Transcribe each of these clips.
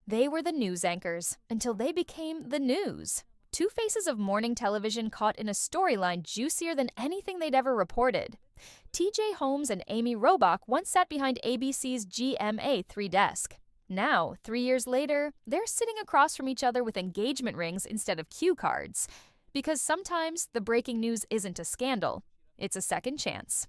They were the news anchors until they became the news. Two faces of morning television caught in a storyline juicier than anything they'd ever reported. TJ Holmes and Amy Robach once sat behind ABC's GMA3 desk. Now, 3 years later, they're sitting across from each other with engagement rings instead of cue cards. Because sometimes the breaking news isn't a scandal, it's a second chance.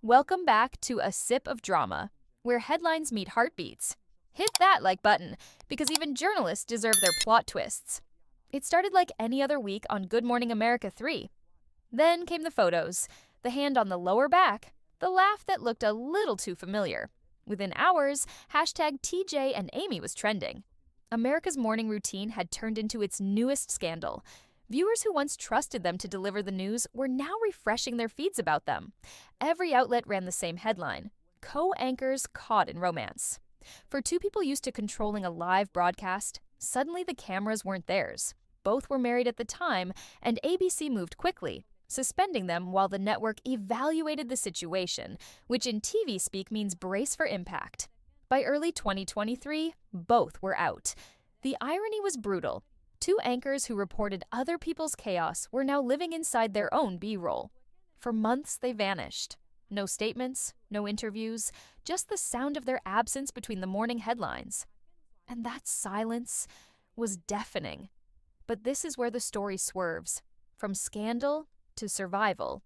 Welcome back to A Sip of Drama, where headlines meet heartbeats. Hit that like button, because even journalists deserve their plot twists. It started like any other week on Good Morning America 3. Then came the photos, the hand on the lower back, the laugh that looked a little too familiar. Within hours, hashtag TJ and Amy was trending. America's morning routine had turned into its newest scandal. Viewers who once trusted them to deliver the news were now refreshing their feeds about them. Every outlet ran the same headline: co-anchors caught in romance. For two people used to controlling a live broadcast, suddenly the cameras weren't theirs. Both were married at the time, and ABC moved quickly, suspending them while the network evaluated the situation, which in TV speak means brace for impact. By early 2023, both were out. The irony was brutal. Two anchors who reported other people's chaos were now living inside their own B-roll. For months, they vanished. No statements, no interviews, just the sound of their absence between the morning headlines. And that silence was deafening. But this is where the story swerves, from scandal to survival.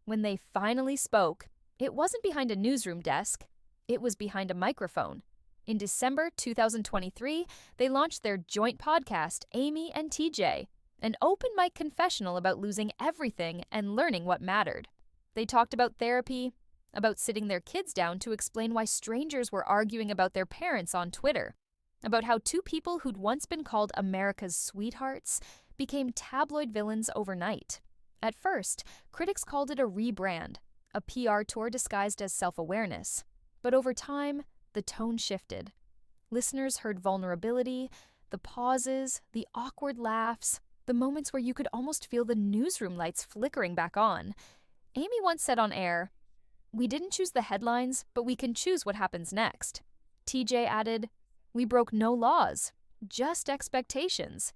When they finally spoke, it wasn't behind a newsroom desk, it was behind a microphone. In December 2023, they launched their joint podcast, Amy and TJ, an open mic confessional about losing everything and learning what mattered. They talked about therapy, about sitting their kids down to explain why strangers were arguing about their parents on Twitter, about how two people who'd once been called America's sweethearts became tabloid villains overnight. At first, critics called it a rebrand, a PR tour disguised as self-awareness. But over time, the tone shifted. Listeners heard vulnerability, the pauses, the awkward laughs, the moments where you could almost feel the newsroom lights flickering back on. Amy once said on air, "We didn't choose the headlines, but we can choose what happens next." TJ added, "We broke no laws, just expectations."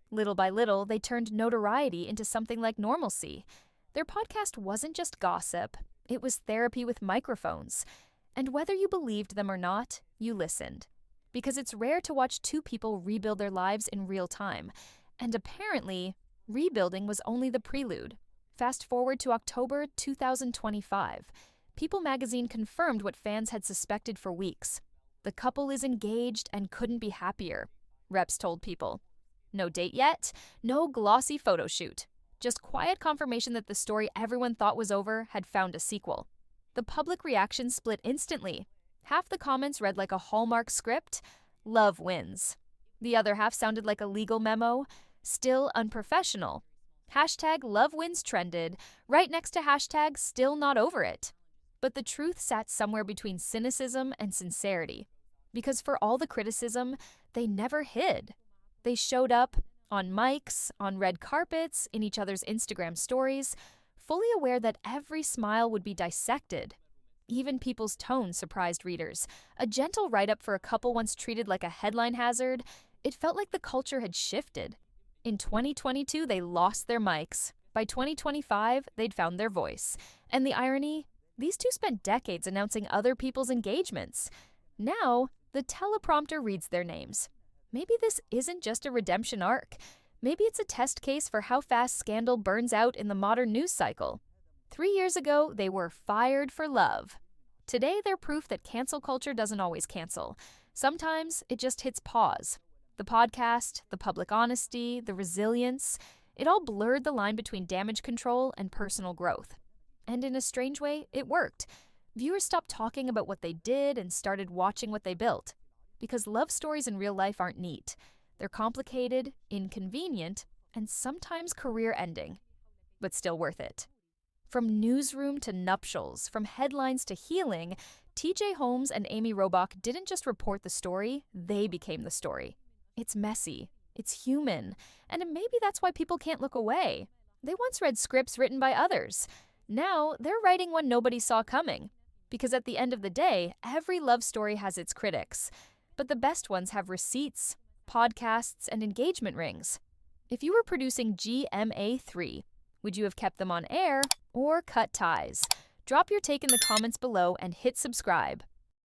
Little by little, they turned notoriety into something like normalcy. Their podcast wasn't just gossip, it was therapy with microphones. And whether you believed them or not, you listened. Because it's rare to watch two people rebuild their lives in real time. And apparently, rebuilding was only the prelude. Fast forward to October 2025. People magazine confirmed what fans had suspected for weeks. The couple is engaged and couldn't be happier, reps told People. No date yet, no glossy photo shoot. Just quiet confirmation that the story everyone thought was over had found a sequel. The public reaction split instantly. Half the comments read like a Hallmark script, "Love wins." The other half sounded like a legal memo, "Still unprofessional." Hashtag love wins trended, right next to hashtag still not over it. But the truth sat somewhere between cynicism and sincerity. Because for all the criticism, they never hid. They showed up on mics, on red carpets, in each other's Instagram stories, fully aware that every smile would be dissected. Even People's tone surprised readers. A gentle write-up for a couple once treated like a headline hazard, it felt like the culture had shifted. In 2022, they lost their mics. By 2025, they'd found their voice. And the irony? These two spent decades announcing other people's engagements. Now, the teleprompter reads their names. Maybe this isn't just a redemption arc. Maybe it's a test case for how fast scandal burns out in the modern news cycle. 3 years ago, they were fired for love. Today, they're proof that cancel culture doesn't always cancel. Sometimes it just hits pause. The podcast, the public honesty, the resilience, it all blurred the line between damage control and personal growth. And in a strange way, it worked. Viewers stopped talking about what they did and started watching what they built. Because love stories in real life aren't neat. They're complicated, inconvenient, and sometimes career-ending, but still worth it. From newsroom to nuptials, from headlines to healing, TJ Holmes and Amy Robach didn't just report the story, they became the story. It's messy, it's human, and maybe that's why people can't look away. They once read scripts written by others. Now, they're writing one nobody saw coming. Because at the end of the day, every love story has its critics. but the best ones have receipts, podcasts, and engagement rings. If you were producing GMA3, would you have kept them on air or cut ties? Drop your take in the comments below and hit subscribe.